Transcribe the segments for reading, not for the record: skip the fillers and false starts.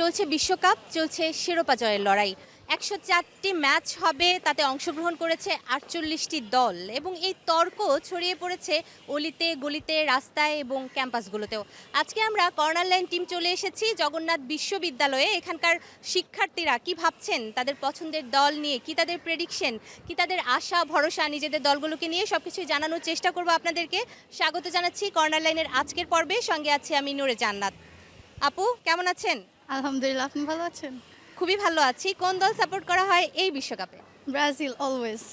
চলছে বিশ্বকাপ, চলছে শিরোপা জয়ের লড়াই। ১০৪টি ম্যাচ হবে, তাতে অংশগ্রহণ করেছে ৪৮টি দল এবং এই তর্ক ছড়িয়ে পড়েছে অলিতে গলিতে, রাস্তায় এবং ক্যাম্পাসগুলোতেও। আজকে আমরা কর্নার লাইন টিম চলে এসেছি জগন্নাথ বিশ্ববিদ্যালয়ে। এখানকার শিক্ষার্থীরা কি ভাবছেন তাদের পছন্দের দল নিয়ে, কি তাদের প্রেডিকশন, কি তাদের আশা ভরসা নিজেদের দলগুলোকে নিয়ে, সবকিছুই জানানোর চেষ্টা করব আপনাদেরকে। স্বাগত জানাচ্ছি কর্নার লাইনের আজকের পর্বে, সঙ্গে আছি আমি নূরে জান্নাত। আপু কেমন আছেন? আলহামদুলিল্লাহ, আপনি ভালো আছেন? খুবই ভালো আছি। কোন দল সাপোর্ট করা হয় এই বিশ্বকাপে? Brazil always.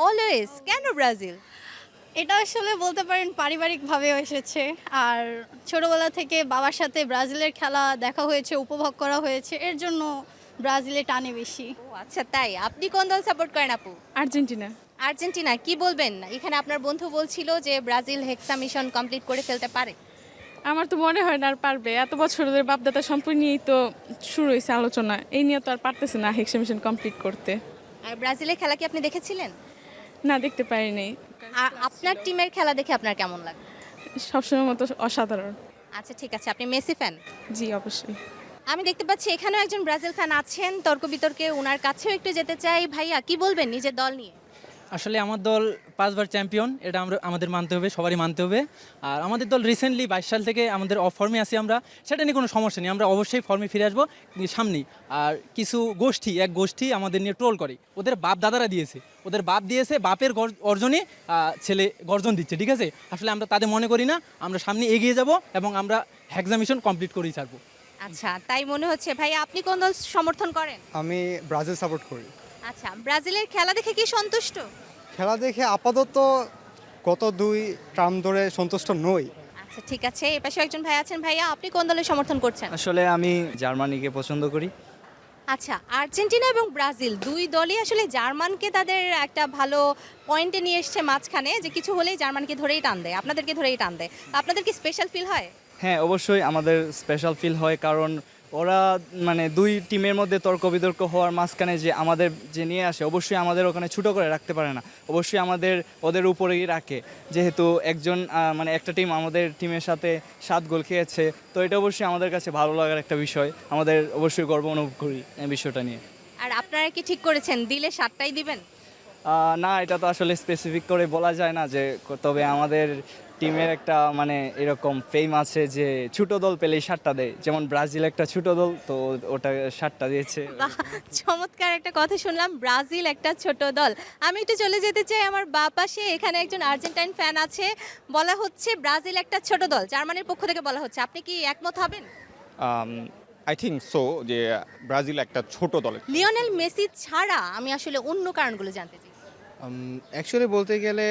অলওয়েজ? কেন ব্রাজিল? এটা আসলে বলতে পারেন পারিবারিকভাবেও এসেছে, আর ছোটবেলা থেকে বাবার সাথে ব্রাজিলের খেলা দেখা হয়েছে, উপভোগ করা হয়েছে, এর জন্য ব্রাজিলে টানে বেশি। ও আচ্ছা, তাই। আপনি কোন দল সাপোর্ট করেন আপু? আর্জেন্টিনা। আর্জেন্টিনা। কি বলবেন, এখানে আপনার বন্ধু বলছিল যে ব্রাজিল হেক্সা মিশন কমপ্লিট করে ফেলতে পারে। আমার তো মনে হয় না আর পারবে, এত বছর ধরে বাপদাদা সম্পর্ক নিয়েই তো শুরু হয়েছে আলোচনা, এই নিয়ে তো আর পারতেছে না হেক্সা মিশন কমপ্লিট করতে। আর ব্রাজিলের খেলা কি আপনি দেখেছিলেন? না, দেখতে পারিনি। আর আপনার টিমের খেলা দেখে আপনার কেমন লাগে? সবসময় মতো অসাধারণ। আচ্ছা ঠিক আছে, আপনি মেসি ফ্যান? জি অবশ্যই। আমি দেখতে পাচ্ছি এখানেও একজন ব্রাজিল ফ্যান আছেন, তর্ক বিতর্কে ওনার কাছেও একটু যেতে চাই। ভাইয়া কি বলবেন নিজের দল নিয়ে? আসলে আমার দল 5বার চ্যাম্পিয়ন, এটা আমাদের মানতে হবে, সবারই মানতে হবে। আর আমাদের দল রিসেন্টলি 22 সাল থেকে আমাদের অফ ফর্মে আছি আমরা, সেটা নিয়ে কোনো সমস্যা নেই, আমরা অবশ্যই ফর্মে ফিরে আসবো সামনেই। আর কিছু এক গোষ্ঠী আমাদের নিয়ে ট্রোল করে, ওদের বাপ দাদারা দিয়েছে, ওদের বাপ দিয়েছে, বাপের অর্জনে ছেলে গর্জন দিচ্ছে, ঠিক আছে? আসলে আমরা তাদের মনে করি না, আমরা সামনে এগিয়ে যাব এবং আমরা হেক্সা মিশন কমপ্লিট করেই ছাড়বো। আচ্ছা, তাই মনে হচ্ছে। ভাইয়া আপনি কোন দল সমর্থন করেন? আমি ব্রাজিল সাপোর্ট করি। আচ্ছা, ব্রাজিলের খেলা দেখে কি সন্তুষ্ট? খেলা দেখে আপাতত গত 2 টার্ম ধরে সন্তুষ্ট নই। আচ্ছা ঠিক আছে, এ পাশে একজন ভাই আছেন। ভাইয়া আপনি কোন দলের সমর্থন করছেন? আসলে আমি জার্মানিকে পছন্দ করি। আচ্ছা, আর্জেন্টিনা এবং ব্রাজিল দুই দলই আসলে জার্মানকে তাদের একটা ভালো পয়েন্টে নিয়ে এসছে মাঝখানে, যে কিছু হলেই জার্মানকে ধরেই টান দেয়, আপনাদেরকে ধরেই টান দেয়। আপনাদের কি স্পেশাল ফিল হয়? হ্যাঁ, অবশ্যই আমাদের স্পেশাল ফিল হয়, কারণ ওরা মানে 2 টিমের মধ্যে তর্ক বিতর্ক হওয়ার মাঝখানে যে আমাদের যে নিয়ে আসে, অবশ্যই আমাদের ওখানে ছোটো করে রাখতে পারে না, অবশ্যই ওদের উপরেই রাখে। যেহেতু মানে একটা টিম আমাদের টিমের সাথে 7 গোল খেয়েছে, তো এটা অবশ্যই আমাদের কাছে ভালো লাগার একটা বিষয়, আমাদের অবশ্যই গর্ব অনুভব করি এই বিষয়টা নিয়ে। আর আপনারা কি ঠিক করেছেন দিলে 7টাই দিবেন? না, এটা তো আসলে স্পেসিফিক করে বলা যায় না, তবে আমাদের টিমের একটা মানে এরকম ফেম আছে যে ছোট দল পেলেই 7টা দেয়, যেমন ব্রাজিল একটা ছোট দল, তো ওটা 7টা দিয়েছে। বাহ, চমৎকার একটা কথা শুনলাম, ব্রাজিল একটা ছোট দল। আমি একটু চলে যেতে চাই আমার বাঁ পাশে, এখানে একজন আর্জেন্টাইন ফ্যান আছে। বলা হচ্ছে ব্রাজিল একটা ছোট দল, জার্মানির পক্ষ থেকে বলা হচ্ছে, আপনি কি একমত হবেন? আই থিঙ্ক সো, যে ব্রাজিল একটা ছোট দল। লিওনেল মেসি ছাড়া আমি আসলে অন্য কারণগুলো জানতে চাই। অ্যাকচুয়ালি বলতে গেলে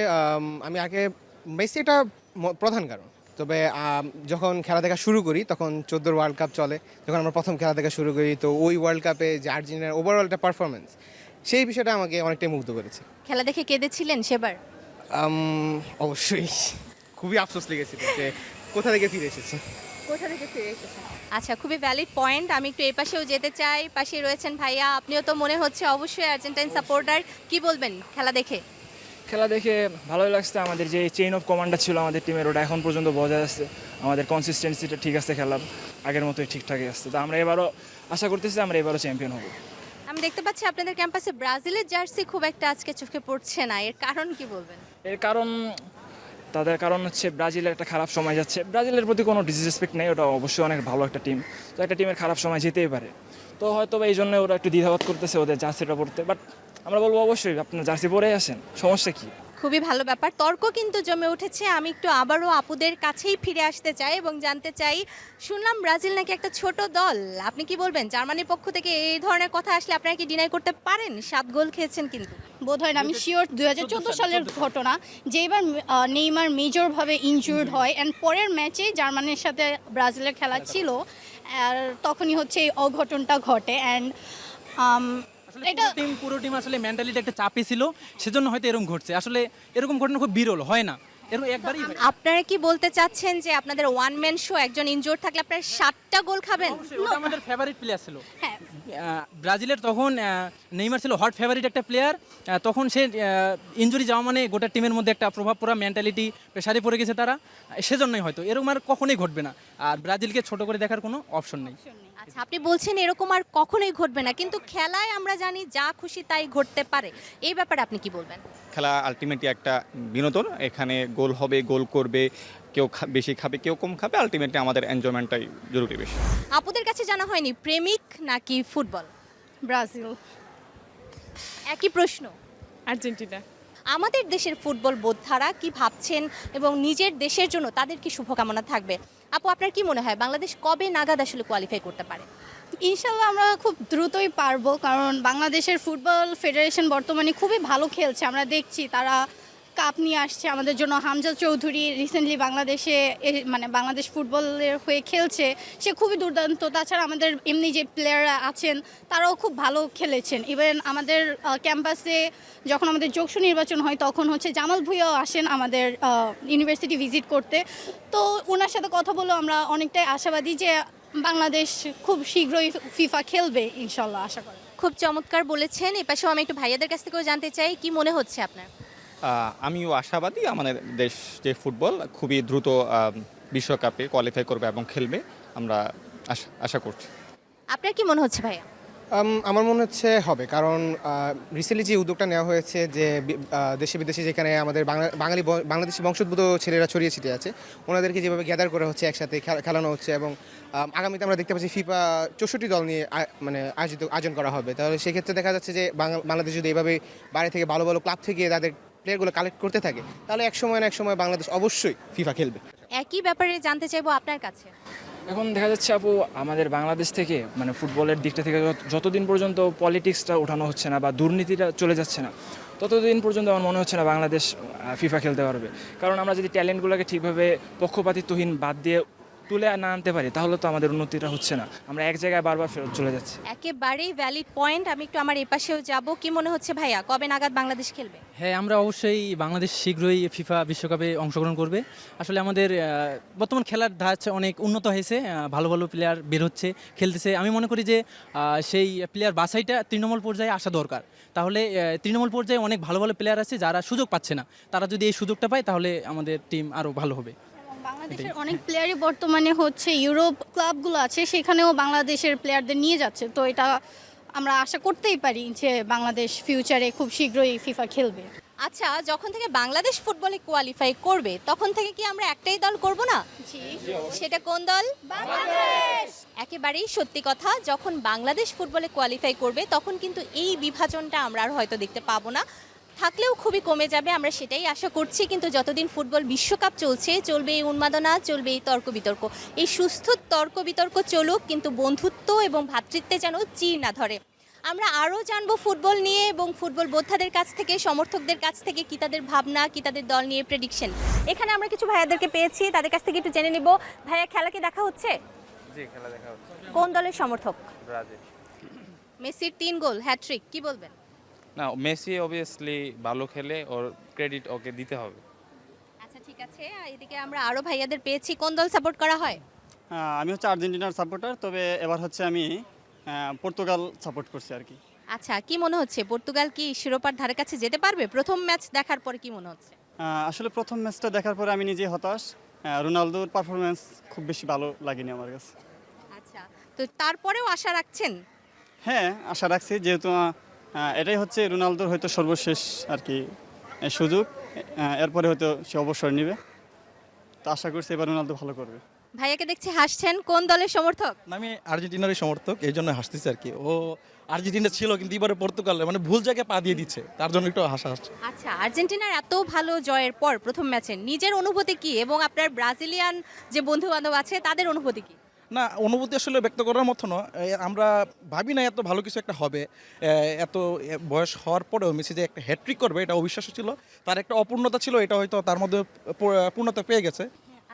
আমি আগে মেসি এটা প্রধান কারণ, তবে যখন খেলা দেখা শুরু করি তখন 14 ওয়ার্ল্ড কাপ চলে, যখন আমরা প্রথম খেলা দেখা শুরু করি, তো ওই ওয়ার্ল্ড কাপে যে আর্জেন্টিনার ওভারঅল একটা পারফরমেন্স, সেই বিষয়টা আমাকে অনেকটাই মুগ্ধ করেছে। খেলা দেখে কেঁদেছিলেন সেবার? অবশ্যই খুবই আফসোস লেগেছিল যে কোথা থেকে ফিরে এসেছে। আচ্ছা, খুবই ভ্যালিড পয়েন্ট। আমি একটু এই পাশেও যেতে চাই। পাশে রয়েছেন ভাইয়া, আপনিও তো মনে হচ্ছে অবশ্যই আর্জেন্টাইন সাপোর্টার। কি বলবেন খেলা দেখে? খেলা দেখে ভালোই লাগছে, আমাদের যে চেইন অফ কমান্ডার ছিল আমাদের টিমের, ওটা এখন পর্যন্ত বজায় আছে, আমাদের কনসিস্টেন্সিটা ঠিক আছে, খেলার আগের মতোই ঠিকঠাকই আসছে। তো আমরা এবারও আশা করতেছি আমরা এবারও চ্যাম্পিয়ন হব। আমি দেখতে পাচ্ছি আপনাদের ক্যাম্পাসে ব্রাজিলের জার্সি খুব একটা আজকে চোখে পড়ছে না, এর কারণ কি বলবেন? এর কারণ হচ্ছে ব্রাজিলের একটা খারাপ সময় যাচ্ছে, ব্রাজিলের প্রতি কোনো ডিসরেসপেক্ট নেই, ওটা অবশ্যই অনেক ভালো একটা টিম, তো একটা টিমের খারাপ সময় যেতেই পারে, তো হয়তো এই জন্য ওরা একটু দ্বিধাবোধ করতেছে ওদের জার্সিটা পড়তে, বাট আমরা বলবো অবশ্যই আপনার জার্সি পরেই আসেন, সমস্যা কী? খুবই ভালো ব্যাপার। তর্ক কিন্তু জমে উঠেছে। আমি একটু আবারও আপুদের কাছেই ফিরে আসতে চাই এবং জানতে চাই, শুনলাম ব্রাজিল নাকি একটা ছোট দল, আপনি কি বলবেন? জার্মানির পক্ষ থেকে এই ধরনের কথা আসলে আপনারা কি ডিনাই করতে পারেন? 7 গোল খেয়েছেন কিন্তু। বোধ হয় না, আমি শিওর 2014 সালের ঘটনা, যে এবার নেইমার মেজরভাবে ইনজুর্ড হয়, অ্যান্ড পরের ম্যাচে জার্মানির সাথে ব্রাজিলের খেলা ছিল, আর তখনই হচ্ছে এই অঘটনটা ঘটে। অ্যান্ড এটা পুরো টিম আসলে মেন্টালিটি একটা চাপে ছিল, সেজন্য হয়তো এরকম ঘটছে। আসলে এরকম ঘটনা খুব বিরল, হয় না, এরকম একবারই হয়। আপনারা কি বলতে চাচ্ছেন যে আপনাদের ওয়ান ম্যান শো, একজন ইনজুর্ড থাকলে আপনারা 7টা গোল খাবেন? ওটা আমাদের ফেভারিট প্লেয়ার ছিল। হ্যাঁ, ব্রাজিলের তখন নেইমার ছিল হট ফেভারিট একটা প্লেয়ার, তখন সে ইনজুরি যাওয়া মানে গোটা টিমের মধ্যে একটা প্রভাব পড়া, মেন্টালিটি প্রেসারে পড়ে গেছে তারা, সেজন্যই হয়তো এরকম আর কখনোই ঘটবে না। আর ব্রাজিলকে ছোট করে দেখার কোনো অপশন নেই। আচ্ছা, আপনি বলছেন এরকম আর কখনোই ঘটবে না, কিন্তু খেলায় আমরা জানি যা খুশি তাই ঘটতে পারে। এই ব্যাপারে আপনি কি বলবেন? খেলা আলটিমেটলি একটা বিনোদন, এখানে গোল হবে, গোল করবে, কেউ বেশি খাবে, কেউ কম খাবে, আলটিমেটলি আমাদের এনজয়মেন্টটাই জরুরি বেশি। আপুদের কাছে জানা হয়নি প্রেমিক নাকি ফুটবল? ব্রাজিল। একই প্রশ্ন। আর্জেন্টিনা। আমাদের দেশের ফুটবল বোদ্ধারা কি ভাবছেন এবং নিজের দেশের জন্য তাদের কি শুভকামনা থাকবে? আপু, আপনার কি মনে হয় বাংলাদেশ কবে নাগাদ আসলে কোয়ালিফাই করতে পারে? ইনশাল্লাহ আমরা খুব দ্রুতই পারবো, কারণ বাংলাদেশের ফুটবল ফেডারেশন বর্তমানে খুবই ভালো খেলছে। আমরা দেখছি তারা কাপ নিয়ে আসছে আমাদের জন্য। হামজা চৌধুরী রিসেন্টলি বাংলাদেশে মানে বাংলাদেশ ফুটবলের হয়ে খেলছে, সে খুবই দুর্দান্ত। তাছাড়া আমাদের এমনি যে প্লেয়াররা আছেন তারাও খুব ভালো খেলেছেন। ইভেন আমাদের ক্যাম্পাসে যখন আমাদের যোগসু নির্বাচন হয় তখন হচ্ছে জামাল ভুঁইয়াও আসেন আমাদের ইউনিভার্সিটি ভিজিট করতে। তো ওনার সাথে কথা বলেও আমরা অনেকটাই আশাবাদী যে বাংলাদেশ খুব শীঘ্রই ফিফা খেলবে ইনশাল্লাহ, আশা করি। খুব চমৎকার বলেছেন। এপাশেও আমি একটু ভাইয়াদের কাছ থেকেও জানতে চাই, কি মনে হচ্ছে আপনার? আমিও আশাবাদী আমাদের দেশ যে ফুটবল খুবই দ্রুত বিশ্বকাপে কোয়ালিফাই করবে এবং খেলবে, আমরা আশা করছি। আপনার কি মনে হচ্ছে ভাইয়া? আমার মনে হচ্ছে হবে, কারণ রিসেন্টলি যে উদ্যোগটা নেওয়া হয়েছে যে দেশে বিদেশে যেখানে আমাদের বাংলাদেশি বংশোদ্ভূত ছেলেরা ছড়িয়ে ছিটিয়ে আছে, ওনাদেরকে যেভাবে গ্যাদার করা হচ্ছে, একসাথে খেলানো হচ্ছে, এবং আগামীতে আমরা দেখতে পাচ্ছি ফিফা 64 দল নিয়ে মানে আয়োজন করা হবে। তাহলে সেক্ষেত্রে দেখা যাচ্ছে যে বাংলাদেশ যদি এইভাবে বাইরে থেকে ভালো ভালো ক্লাব থেকে তাদের প্লেয়ারগুলো কালেক্ট করতে থাকে, তাহলে এক সময় না এক সময় বাংলাদেশ অবশ্যই ফিফা খেলবে। একই ব্যাপারে জানতে চাইবো আপনার কাছে। এখন দেখা যাচ্ছে আপু, আমাদের বাংলাদেশ থেকে মানে ফুটবলের দিকটা থেকে যতদিন পর্যন্ত পলিটিক্সটা ওঠানো হচ্ছে না বা দুর্নীতিটা চলে যাচ্ছে না, ততদিন পর্যন্ত আমার মনে হচ্ছে না বাংলাদেশ ফিফা খেলতে পারবে। কারণ আমরা যদি ট্যালেন্টগুলোকে ঠিকভাবে পক্ষপাতিত্বহীন বাদ দিয়ে তুলে না আনতে পারি, তাহলে তো আমাদের উন্নতিটা হচ্ছে না, আমরা এক জায়গায় বারবার ফেরত চলে যাচ্ছি। একেবারেই ভ্যালিড পয়েন্ট। আমি একটু আমার এপাশেও যাব। কি মনে হচ্ছে ভাইয়া, কবে নাগাদ বাংলাদেশ খেলবে? হ্যাঁ, আমরা অবশ্যই বাংলাদেশ শীঘ্রই ফিফা বিশ্বকাপে অংশগ্রহণ করবে। আসলে আমাদের বর্তমান খেলার ধাঁচ অনেক উন্নত হয়েছে, ভালো ভালো প্লেয়ার বের হচ্ছে, খেলতেছে। আমি মনে করি যে সেই প্লেয়ার বাছাইটা তৃণমূল পর্যায়ে আসা দরকার। তাহলে তৃণমূল পর্যায়ে অনেক ভালো ভালো প্লেয়ার আছে যারা সুযোগ পাচ্ছে না, তারা যদি এই সুযোগটা পায় তাহলে আমাদের টিম আরও ভালো হবে। বাংলাদেশের অনেক প্লেয়ারই বর্তমানে হচ্ছে ইউরোপ ক্লাবগুলো আছে সেখানেও বাংলাদেশের প্লেয়ারদের নিয়ে যাচ্ছে। তো এটা আমরা আশা করতেই পারি যে বাংলাদেশ ফিউচারে খুব শীঘ্রই ফিফা খেলবে। আচ্ছা, যখন থেকে বাংলাদেশ ফুটবলে কোয়ালিফাই করবে তখন থেকে কি আমরা একটাই দল করব না? সেটা কোন দল? বাংলাদেশ। একেবারেই সত্যি কথা, যখন বাংলাদেশ ফুটবলে কোয়ালিফাই করবে তখন কিন্তু এই বিভাজনটা আমরা আর হয়তো দেখতে পাবো না, থাকলেও খুবই কমে যাবে, আমরা সেটাই আশা করছি। কিন্তু যতদিন ফুটবল বিশ্বকাপ চলবে এই উন্মাদনা, চলবে এই তর্ক বিতর্ক। এই সুস্থ তর্ক বিতর্ক চলুক, কিন্তু বন্ধুত্ব এবং ভ্রাতৃত্বে যেন চির না ধরে। আমরা আরও জানবো ফুটবল নিয়ে এবং ফুটবল বোদ্ধাদের কাছ থেকে, সমর্থকদের কাছ থেকে, কি তাদের ভাবনা, কি তাদের দল নিয়ে প্রেডিকশন। এখানে আমরা কিছু ভাইয়াদেরকে পেয়েছি, তাদের কাছ থেকে একটু জেনে নিব। ভাইয়া, খেলা কি দেখা হচ্ছে? জি, খেলা দেখা হচ্ছে। কোন দলের সমর্থক? ব্রাজিল। মেসির 3 গোল, হ্যাট্রিক, কি বলবেন? না, মেসি অবভিয়াসলি ভালো খেলে, ওর ক্রেডিট ওকে দিতে হবে। আচ্ছা, ঠিক আছে। এদিকে আমরা আরও ভাইয়াদের পেয়েছি। কোন দল সাপোর্ট করা হয়? আমি হচ্ছে আর্জেন্টিনার সাপোর্টার, তবে এবার হচ্ছে আমি পর্তুগাল সাপোর্ট করছি আর কি। আচ্ছা, কি মনে হচ্ছে পর্তুগাল কি শিরোপার ধারে কাছে যেতে পারবে? প্রথম ম্যাচ দেখার পরে কি মনে হচ্ছে? আসলে প্রথম ম্যাচটা দেখার পরে আমি নিজে হতাশ। রোনালদোর পারফরমেন্স খুব বেশি ভালো লাগেনি আমার কাছে। আচ্ছা, তো তারপরেও আশা রাখছেন? হ্যাঁ, আশা রাখছি, যেহেতু এটাই হচ্ছে রোনালদোর হয়তো সর্বশেষ আর কি সুযোগ, এরপরে হয়তো সে অবসর নেবে। তো আশা করছি এবার রোনালদো ভালো করবে। ভাইয়াকে দেখছি হাসছেন, কোন দলের সমর্থক? আমি আর্জেন্টিনারই সমর্থক, এই জন্য হাসতেছি আর কি। ও আর্জেন্টিনা ছিল কিন্তু এবারে পর্তুগাল মানে ভুল জায়গায় পা দিয়ে দিচ্ছে, তার জন্য একটু হাসা আসছে। আচ্ছা, আর্জেন্টিনার এত ভালো জয়ের পর প্রথম ম্যাচে নিজের অনুভূতি কি এবং আপনার ব্রাজিলিয়ান যে বন্ধু বান্ধব আছে তাদের অনুভূতি কি? না, অনুভূতি আসলে ব্যক্ত করার মতো নয়। আমরা ভাবি না এত ভালো কিছু একটা হবে। এত বয়স হওয়ার পরেও মেসি যে একটা হ্যাট্রিক করবে এটা অবিশ্বাস্য ছিল। তার একটা অপূর্ণতা ছিল, এটা হয়তো তার মধ্যে পূর্ণতা পেয়ে গেছে।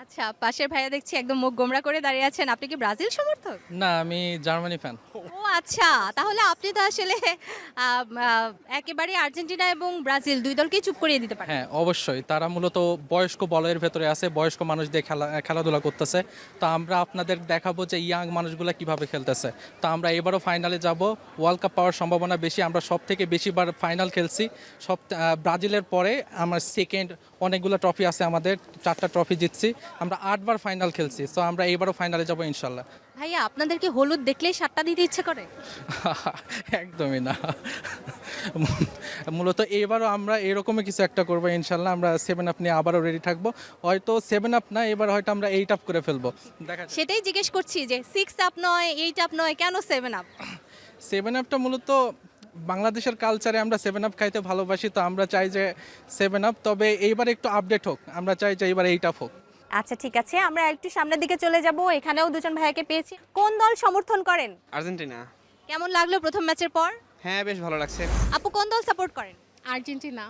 আচ্ছা, পাশের ভাইয়া দেখছি একদম মুখ গোমরা করে দাঁড়িয়ে আছেন। আপনি কি ব্রাজিল সমর্থক? না, আমি জার্মানি ফ্যান। ও আচ্ছা, তাহলে আপনি তো আসলে একেবারে আর্জেন্টিনা এবং ব্রাজিল দুই দলকেই চুপ করিয়ে দিতে পারেন। হ্যাঁ, অবশ্যই। তারা মূলত বয়স্ক বলয়ের ভেতরে আছে, বয়স্ক মানুষ দিয়ে খেলাধুলা করতেছে। তো আমরা আপনাদের দেখাবো যে ইয়াং মানুষগুলো কিভাবে খেলতেছে। তো আমরা এবারও ফাইনালে যাব, ওয়ার্ল্ড কাপ পাওয়ার সম্ভাবনা বেশি। আমরা সব থেকে বেশিবার ফাইনাল খেলছি, ব্রাজিলের পরে আমার সেকেন্ড। অনেকগুলো ট্রফি আছে আমাদের, 4টা ট্রফি জিতছি। আমরা 8বার ফাইনাল খেলছি, সো আমরা এইবারও ফাইনালে যাবো ইনশাল্লাহ। ভাইয়া আপনাদের কি হলুদ দেখলেই সাতটা দিতে ইচ্ছে করে? একদমই না। মূলত এবারও আমরা এরকমই কিছু একটা করবো ইনশাল্লাহ। আমরা 7 আপ নিয়ে আবারও রেডি থাকবো, হয়তো 7 আপ না, এবার হয়তো আমরা 8 আপ করে ফেলবো, দেখা যাক। সেটাই জিজ্ঞেস করছি যে 6 আপ নয় 8 আপ নয় কেন 7 আপ? 7 আপটা মূলত বাংলাদেশের কালচারে আমরা 7 আপ খাইতে ভালোবাসি, তো আমরা চাই যে 7 আপ, তবে এইবার একটু আপডেট হোক, আমরা চাই যে এইবার 8 আপ হোক। আচ্ছা ঠিক আছে, আমরা একটু সামনের দিকে চলে যাব। এখানেও দুজন ভাইয়াকে পেয়েছি। কোন দল সমর্থন করেন? আর্জেন্টিনা। কেমন লাগলো প্রথম ম্যাচের পর? হ্যাঁ, বেশ ভালো লাগছে। আপু কোন দল সাপোর্ট করেন? আর্জেন্টিনা।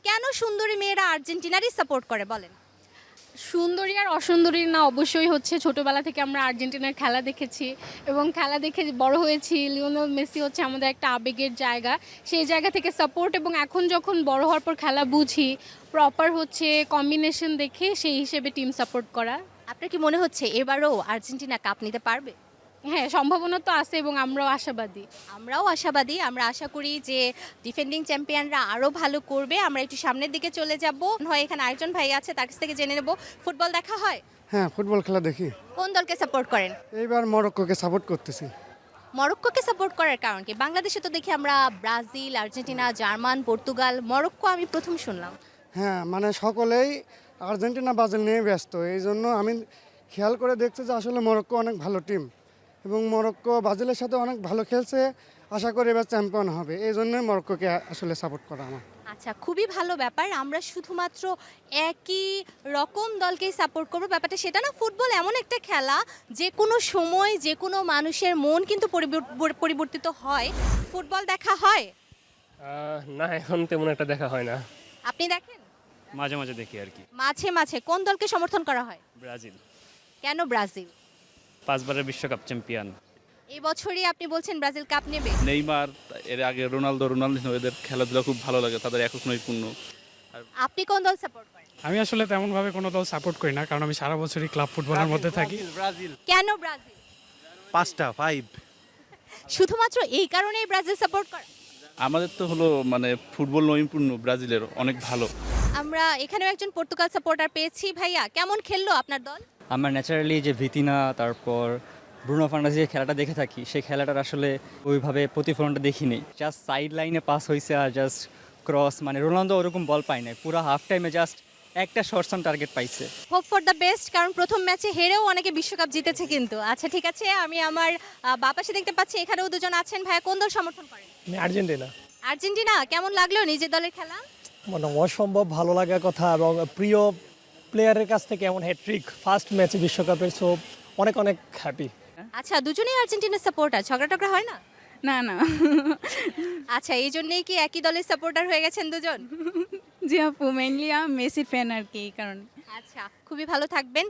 কেন সুন্দরী মেয়েরা আর্জেন্টিনারই সাপোর্ট করে বলেন? সুন্দরী আর অসুন্দরী না, অবশ্যই হচ্ছে ছোটবেলা থেকে আমরা আর্জেন্টিনার খেলা দেখেছি এবং খেলা দেখে বড় হয়েছি। লিওনেল মেসি হচ্ছে আমাদের একটা আবেগের জায়গা, সেই জায়গা থেকে সাপোর্ট, এবং এখন যখন বড় হওয়ার পর খেলা বুঝি, প্রপার হচ্ছে কম্বিনেশন দেখে সেই হিসেবে টিম সাপোর্ট করা। আপনার কি মনে হচ্ছে এবারও আর্জেন্টিনা কাপ নিতে পারবে? হ্যাঁ, সম্ভাবনা তো আছে এবং আমরাও আশাবাদী। আমরাও আশাবাদী। আমরা আশা করি যে ডিফেন্ডিং চ্যাম্পিয়নরা আরও ভালো করবে। আমরা একটু সামনের দিকে চলে যাব। হয় এখানে আরেকজন ভাই আছে, তার কাছ থেকে জেনে নেব ফুটবল দেখা হয়? হ্যাঁ, ফুটবল খেলা দেখি। কোন দলকে সাপোর্ট করেন? এইবার মরক্কোকে সাপোর্ট করতেছি। মরক্কোকে সাপোর্ট করার কারণ কি? বাংলাদেশে তো দেখি আমরা Brazil, Argentina, German, Portugal, Morocco আমি প্রথম শুনলাম। হ্যাঁ, মানে সকলেই আর্জেন্টিনা ব্রাজিল নিয়ে ব্যস্ত, এই জন্য আমি খেয়াল করে দেখছি যে আসলে মরক্কো অনেক ভালো টিম এবং মরক্কো ব্রাজিলের সাথে অনেক ভালো খেলছে। আশা করি এবার চ্যাম্পিয়ন হবে, এই জন্যই মরক্কোকে আসলে সাপোর্ট করা আমার। আচ্ছা, খুবই ভালো ব্যাপার। আমরা শুধুমাত্র একই রকম দলকেই সাপোর্ট করবো, ব্যাপারটা সেটা না। ফুটবল এমন একটা খেলা, যে কোনো সময় যে কোনো মানুষের মন কিন্তু পরিবর্তিত হয়। ফুটবল দেখা হয়? না, এখন তেমন একটা দেখা হয় না। আপনি দেখেন? মাঝে মাঝে দেখি আর কি। মাঝে মাঝে। কোন দলকে সমর্থন করা হয়? ব্রাজিল। কেন ব্রাজিল? 5বারের বিশ্বকাপ চ্যাম্পিয়ন। এই বছরই আপনি বলছেন ব্রাজিল কাপ নেবে? নেইমার, এর আগে রোনালদো, এদের খেলাধুলা খুব ভালো লাগে, তাদের একক নৈপুণ্য। আপনি কোন দল সাপোর্ট করেন? আমি আসলে তেমনভাবে কোনো দল সাপোর্ট করি না, কারণ আমি সারা বছরই ক্লাব ফুটবলের মধ্যে থাকি। কেন ব্রাজিল? 5 শুধুমাত্র এই কারণেই ব্রাজিল সাপোর্ট করা? আমাদের তো হলো মানে ফুটবল নৈপুণ্য ব্রাজিলের অনেক ভালো। আমরা এখানেও একজন পর্তুগাল সাপোর্টার পেয়েছি। ভাইয়া, কেমন খেললো আপনার দল? আমরা ন্যাচারালি যে ভিতিনা, তারপর ব্রুনো ফার্নান্দেজ যে খেলাটা দেখে থাকি, সেই খেলাটার আসলে ওইভাবে প্রতিফলনটা দেখিনি। জাস্ট সাইড লাইনে পাস হয়েছে আর জাস্ট ক্রস, মানে রোনালদো ওরকম বল পায় না, পুরো হাফ টাইমে জাস্ট একটা শর্টস অন টার্গেট পাইছে। হোপ ফর দ্য বেস্ট, কারণ প্রথম ম্যাচে হেরেও অনেকে বিশ্বকাপ জিতেছে কিন্তু। আচ্ছা ঠিক আছে, আমি আমার বাপাসে দেখতে পাচ্ছি এখানেও দুজন আছেন। ভাইয়া কোন দল সমর্থন করেন? আমি আর্জেন্টিনা। আর্জেন্টিনা। কেমন লাগলো নিজের দলের খেলা? মানে অসম্ভব ভালো লাগার কথা, এবং প্রিয় প্লেয়ারের কাছ থেকে এমন হ্যাট্রিক ফার্স্ট ম্যাচে বিশ্বকাপের, সো অনেক অনেক হ্যাপি। আচ্ছা, দুজনেই আর্জেন্টিনার সাপোর্টার, ঝগড়া টগড়া হয় না? না না। আচ্ছা, এই জন্যই কি একই দলের সাপোর্টার হয়ে গেছেন দুজন? জি আপু, মেইনলি আমি মেসির ফ্যান আর কি, এই কারণে। আচ্ছা, খুবই ভালো থাকবেন।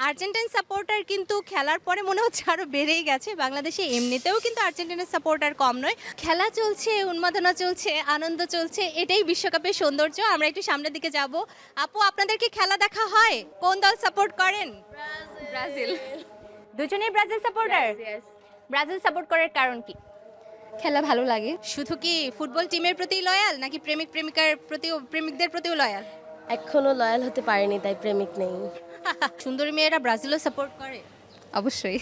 আর্জেন্টাইন সাপোর্টার কিন্তু খেলার পরে মনে হচ্ছে আরও বেড়েই গেছে। বাংলাদেশে এমনিতেও কিন্তু আর্জেন্টিনার সাপোর্টার কম নয়। খেলা চলছে, উন্মাদনা চলছে, আনন্দ চলছে, এটাই বিশ্বকাপের সৌন্দর্য। আমরা একটু সামনের দিকে যাব। আপু, আপনাদের কি খেলা দেখা হয়? কোন দল সাপোর্ট করেন? ব্রাজিল। দুজনেই ব্রাজিল সাপোর্টার? ব্রাজিল সাপোর্ট করার কারণ কি? খেলা ভালো লাগে। শুধু কি ফুটবল টিমের প্রতি লয়াল, নাকি প্রেমিক প্রেমিকার প্রতিও, প্রেমিকদের প্রতিও লয়াল? এখনো লয়াল হতে পারিনি, তাই প্রেমিক নেই। সুন্দরী মেয়েরা ব্রাজিলও সাপোর্ট করে? অবশ্যই।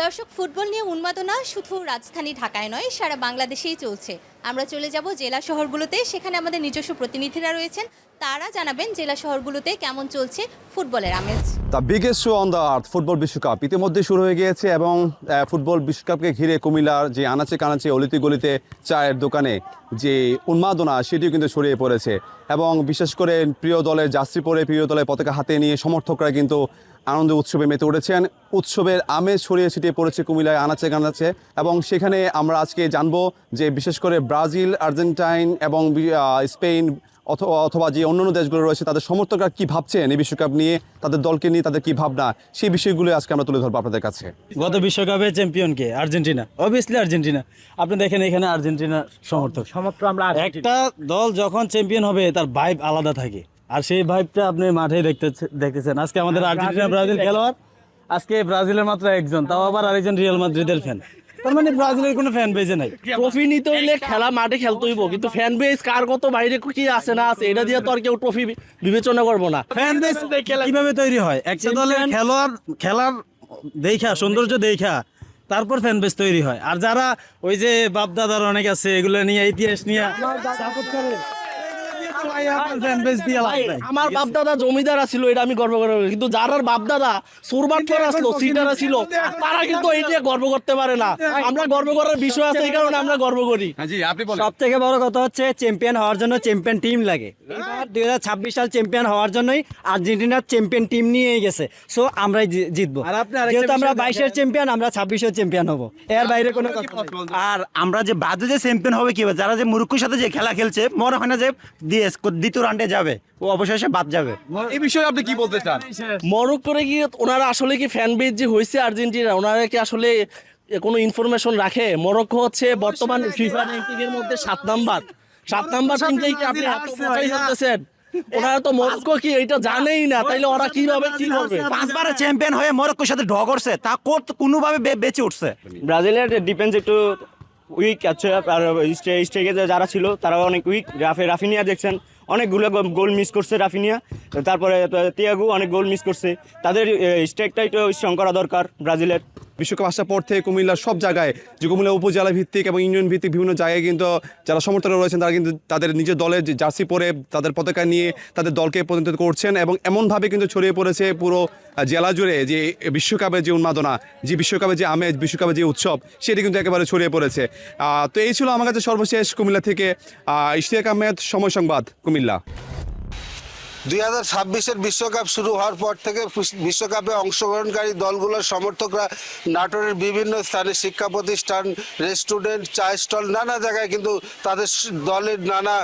দর্শক, ফুটবল নিয়ে উন্মাদনা শুধু রাজধানী ঢাকায় নয়, সারা বাংলাদেশেই চলছে। আমরা চলে যাব জেলা শহরগুলোতে, সেখানে আমাদের নিজস্ব প্রতিনিধিরা রয়েছেন। তারা জানাবেন জেলা শহরগুলোতে কেমন চলছে ফুটবলের আমেজ। The biggest show on the earth, football বিশ্বকাপ ইতিমধ্যে শুরু হয়ে গিয়েছে এবং ফুটবল বিশ্বকাপকে ঘিরে কুমিল্লার যে আনাচে কানাচে অলিতে গলিতে চায়ের দোকানে যে উন্মাদনা, সেটিও কিন্তু ছড়িয়ে পড়েছে। এবং বিশেষ করে প্রিয় দলের জার্সি পরে, প্রিয় দলের পতাকা হাতে নিয়ে সমর্থকরা কিন্তু আনন্দ উৎসবে মেতে উঠেছেন। উৎসবের আমেজ ছড়িয়ে ছিটিয়ে পড়েছে কুমিল্লায় আনাচে কানাচে। এবং সেখানে আমরা আজকে জানবো যে বিশেষ করে ব্রাজিল, আর্জেন্টাইন এবং স্পেন অথবা যে অন্যান্য দেশগুলো রয়েছে, তাদের সমর্থকরা কি ভাবছেন এই বিশ্বকাপ নিয়ে, তাদের দলকে নিয়ে তাদের কি ভাবনা, সেই বিষয়গুলো আজকে আমরা তুলে ধরবো আপনাদের কাছে। গত বিশ্বকাপের চ্যাম্পিয়ন কে? Argentina, obviously Argentina. আপনি দেখেন এখানে আর্জেন্টিনা সমর্থক। একটা দল যখন চ্যাম্পিয়ন হবে তার ভাইব আলাদা থাকে, আর সেই ভাইবটা আপনি মাঠে দেখতেছেন। আজকে আমাদের আর্জেন্টিনা ব্রাজিল খেলোয়াড়, আজকে ব্রাজিলের মাত্র একজন, তাও আবার আরেকজন রিয়াল মাদ্রিদের ফ্যান। তার মানে ব্রাজিলের কোনো ফ্যান বেজে নাই। ট্রফি নিতে হইলে খেলা মাঠে খেলতে হইব, কিন্তু ফ্যান বেস কার কত বাইরে কি আছে না আছে এটা দিয়ে তো আর কেউ ট্রফি বিবেচনা করবো না। ফ্যান বেস কিভাবে তৈরি হয়? একটা দলের খেলার দেখা সৌন্দর্য দেখা তারপর ফ্যান বেস তৈরি হয়। আর যারা ওই যে বাপ দাদার অনেক আছে এগুলো নিয়ে ইতিহাস নিয়ে সাপোর্ট করে ফ্যান বেস দিয়ে লাভ নাই। আমার বাপ দাদা জমিদার ছিল, এটা আমি গর্ব করে বলি। কিন্তু যার বাপ দাদা সুরবাটফার আসলো, সিটার ছিল, তারা কিন্তু এই নিয়ে গর্ব করতে পারে না। আমরা গর্ব করার বিষয় আছে, এই কারণে আমরা গর্ব করি। সব থেকে বড় কথা হচ্ছে চ্যাম্পিয়ন হওয়ার জন্য চ্যাম্পিয়ন টিম লাগে। এবার 2026 সাল চ্যাম্পিয়ন হওয়ার জন্যই আর্জেন্টিনার চ্যাম্পিয়ন টিম নিয়ে গেছে। সো আমরাই জিতবো। যেহেতু আমরা 22-এর চ্যাম্পিয়ন, আমরা 26-এর চ্যাম্পিয়ন হবো, এর বাইরে কোনো কথা নেই। আর আমরা যে ব্রাজিল যে চ্যাম্পিয়ন হবে কি, যারা যে মুরুক্কোর সাথে যে খেলা খেলছে, মনে হয় না যে দ্বিতীয় রাউন্ডে যাবে, ও অবশেষে বাদ যাবে। এই বিষয়ে আপনি কি বলতে চান? মরক্কোরে গিয়ে ওনারা আসলে কি ফ্যান বেস যে হয়েছে আর্জেন্টিনা, ওনারা কি আসলে কোনো ইনফরমেশন রাখে? মরক্কো হচ্ছে বর্তমান ফিফা র্যাঙ্কিং এর মধ্যে 7 নাম্বার টিমটাই কি আপনি এত কথাই বলতেছেন? ওনারা তো মরক্কো কি এটা জানেই না, তাইলে ওরা কিভাবে কি করবে? 5 বারের চ্যাম্পিয়ন হয়ে মরক্কোর সাথে ড্র করছে, তা কোনোভাবে বেঁচে উঠছে। ব্রাজিলের ডিফেন্স একটু উইক আছে, আর স্ট্রাইকে যারা ছিল তারাও অনেক উইক। রাফিনিয়া দেখছেন অনেকগুলো গোল মিস করছে রাফিনিয়া, তারপরে তিয়াগো অনেক গোল মিস করছে। তাদের স্ট্রাইকটা একটু স্ট্রং করা দরকার ব্রাজিলের। বিশ্বকাপ আসার পর থেকে কুমিল্লার সব জায়গায়, যে কুমিল্লা উপজেলা ভিত্তিক এবং ইউনিয়ন ভিত্তিক বিভিন্ন জায়গায় কিন্তু যারা সমর্থকরা রয়েছেন তারা কিন্তু তাদের নিজের দলের জার্সি পরে তাদের পতাকা নিয়ে তাদের দলকে প্রতিনিধিত্ব করছেন, এবং এমনভাবে কিন্তু ছড়িয়ে পড়েছে পুরো জেলা জুড়ে যে বিশ্বকাপের যে উন্মাদনা, যে বিশ্বকাপের যে আমেজ, বিশ্বকাপের যে উৎসব, সেটি কিন্তু একেবারে ছড়িয়ে পড়েছে। তো এই ছিল আমার কাছে সর্বশেষ কুমিল্লা থেকে ইশতিয়াক আহমেদ, সময় সংবাদ, কুমিল্লা। 2026-এর বিশ্বকাপ শুরু হওয়ার পর থেকে বিশ্বকাপে অংশগ্রহণকারী দলগুলোর সমর্থকরা নাটোরের বিভিন্ন স্থানে শিক্ষা প্রতিষ্ঠান, রেস্টুরেন্ট, চা স্টল, নানা জায়গায় কিন্তু তাদের দলের নানা